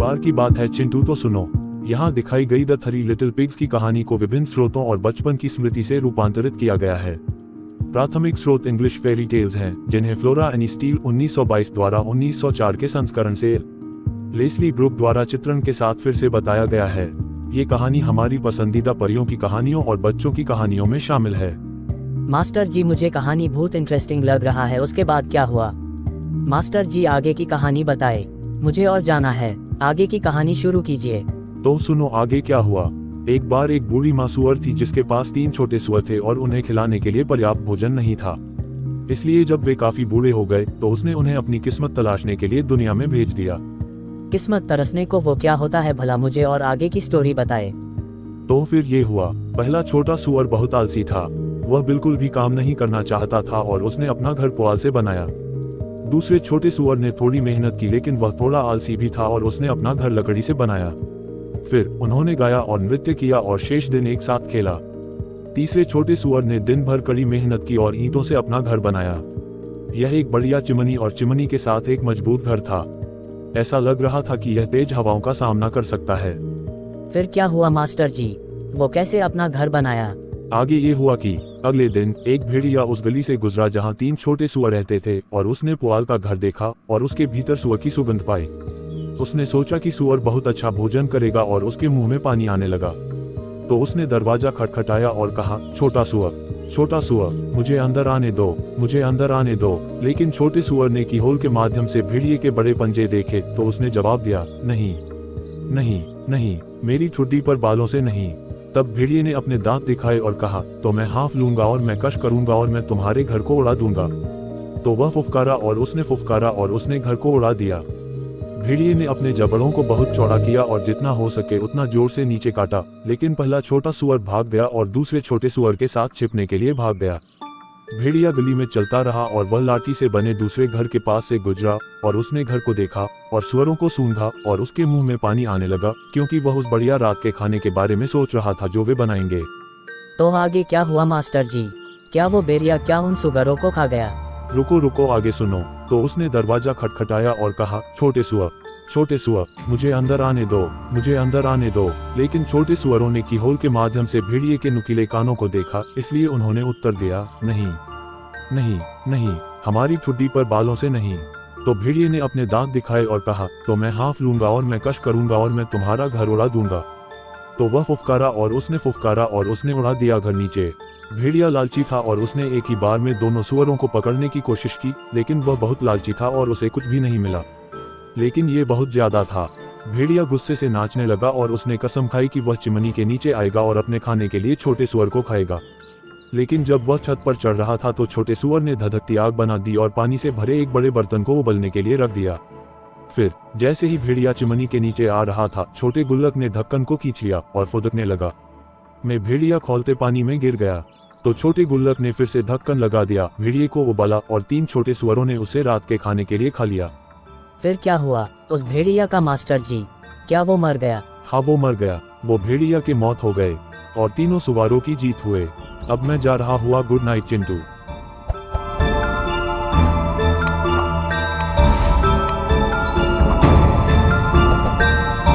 बार की बात है चिंटू, तो सुनो। यहाँ दिखाई गई द 3 लिटिल पिग्स की कहानी को विभिन्न स्रोतों और बचपन की स्मृति से रूपांतरित किया गया है। प्राथमिक स्रोत इंग्लिश फेरी टेल्स हैं, जिन्हें फ्लोरा एनी स्टील 1922 द्वारा 1904 के संस्करण से लेस्ली ब्रुक द्वारा चित्रण के साथ फिर से बताया गया है। ये कहानी हमारी पसंदीदा परियों की कहानियों और बच्चों की कहानियों में शामिल है। मास्टर जी, मुझे कहानी बहुत इंटरेस्टिंग लग रहा है। उसके बाद क्या हुआ? मास्टर जी, आगे की कहानी बताए, मुझे और जाना है। आगे की कहानी शुरू कीजिए। तो सुनो आगे क्या हुआ। एक बार एक बूढ़ी माँ सूअर थी जिसके पास 3 छोटे सूअर थे और उन्हें खिलाने के लिए पर्याप्त भोजन नहीं था। इसलिए जब वे काफी बूढ़े हो गए तो उसने उन्हें अपनी किस्मत तलाशने के लिए दुनिया में भेज दिया। किस्मत तरसने को वो क्या होता है भला? मुझे और आगे की स्टोरी बताए। तो फिर ये हुआ। पहला छोटा सूअर बहुत आलसी था। वह बिल्कुल भी काम नहीं करना चाहता था और उसने अपना घर पुआल से बनाया। दूसरे छोटे सूअर ने थोड़ी मेहनत की, लेकिन वह थोड़ा आलसी भी था और उसने अपना घर लकड़ी से बनाया। फिर उन्होंने गाया और नृत्य किया और शेष दिन एक साथ खेला। तीसरे छोटे सूअर ने दिन भर कड़ी मेहनत की और ईंटों से अपना घर बनाया। यह एक बढ़िया चिमनी और चिमनी के साथ एक मजबूत घर था। ऐसा लग रहा था कि यह तेज हवाओं का सामना कर सकता है। फिर क्या हुआ मास्टर जी? वो कैसे अपना घर बनाया? आगे ये हुआ कि अगले दिन एक भेड़िया उस गली से गुजरा जहाँ 3 छोटे सूअर रहते थे और उसने पुआल का घर देखा और उसके भीतर सूअर की सुगंध पाई। उसने सोचा कि सूअर बहुत अच्छा भोजन करेगा और उसके मुंह में पानी आने लगा। तो उसने दरवाजा खटखटाया और कहा, छोटा सूअर, मुझे अंदर आने दो, मुझे अंदर आने दो। लेकिन छोटे सूअर ने कीहोल के माध्यम से भेड़िए के बड़े पंजे देखे तो उसने जवाब दिया, नहीं नहीं नहीं, मेरी ठुड्डी पर बालों से नहीं। तब भेड़िए ने अपने दांत दिखाए और कहा, तो मैं हाफ लूंगा और मैं कश करूंगा और मैं तुम्हारे घर को उड़ा दूंगा। तो वह फुफकारा और उसने फुफकारा और उसने घर को उड़ा दिया। भेड़िए ने अपने जबड़ों को बहुत चौड़ा किया और जितना हो सके उतना जोर से नीचे काटा, लेकिन पहला छोटा सूअर भाग गया और दूसरे छोटे सूअर के साथ छिपने के लिए भाग गया। भेड़िया गली में चलता रहा और वह लाठी से बने दूसरे घर के पास से गुजरा और उसने घर को देखा और सूअरों को सूंघा और उसके मुंह में पानी आने लगा, क्योंकि वह उस बढ़िया रात के खाने के बारे में सोच रहा था जो वे बनाएंगे। तो आगे क्या हुआ मास्टर जी? क्या वो भेड़िया क्या उन सुअरों को खा गया? रुको आगे सुनो। तो उसने दरवाजा खटखटाया और कहा, छोटे सूअर, मुझे अंदर आने दो, मुझे अंदर आने दो। लेकिन छोटे सूअरों ने कीहोल के माध्यम से भेड़िए के नुकीले कानों को देखा, इसलिए उन्होंने उत्तर दिया, नहीं नहीं नहीं, हमारी ठुड्डी पर बालों से नहीं। तो भेड़िए ने अपने दांत दिखाए और कहा, तो मैं हाफ लूंगा और मैं कश करूंगा और मैं तुम्हारा घर उड़ा दूंगा। तो वह फुफकारा और उसने फुफकारा और उसने उड़ा दिया घर नीचे। भेड़िया लालची था और उसने एक ही बार में दोनों सूअरों को पकड़ने की कोशिश की, लेकिन वह बहुत लालची था और उसे कुछ भी नहीं मिला। लेकिन ये बहुत ज्यादा था। भेड़िया गुस्से से नाचने लगा और उसने कसम खाई कि वह चिमनी के नीचे आएगा और अपने खाने के लिए छोटे सूअर को खाएगा। लेकिन जब वह छत पर चढ़ रहा था तो छोटे सूअर ने धधकती आग बना दी और पानी से भरे एक बड़े बर्तन को उबलने के लिए रख दिया। फिर जैसे ही भेड़िया चिमनी के नीचे आ रहा था, छोटे गुल्लक ने ढक्कन को खींच लिया और फुदकने लगा। मैं भेड़िया खौलते पानी में गिर गया। तो छोटे गुल्लक ने फिर से ढक्कन लगा दिया, भेड़िए को उबाला और 3 छोटे सूअरों ने उसे रात के खाने के लिए खा लिया। फिर क्या हुआ उस भेड़िया का मास्टर जी? क्या वो मर गया? हाँ, वो मर गया। वो भेड़िया की मौत हो गए और तीनों सवारों की जीत हुए। अब मैं जा रहा हुआ। Good night Chintu.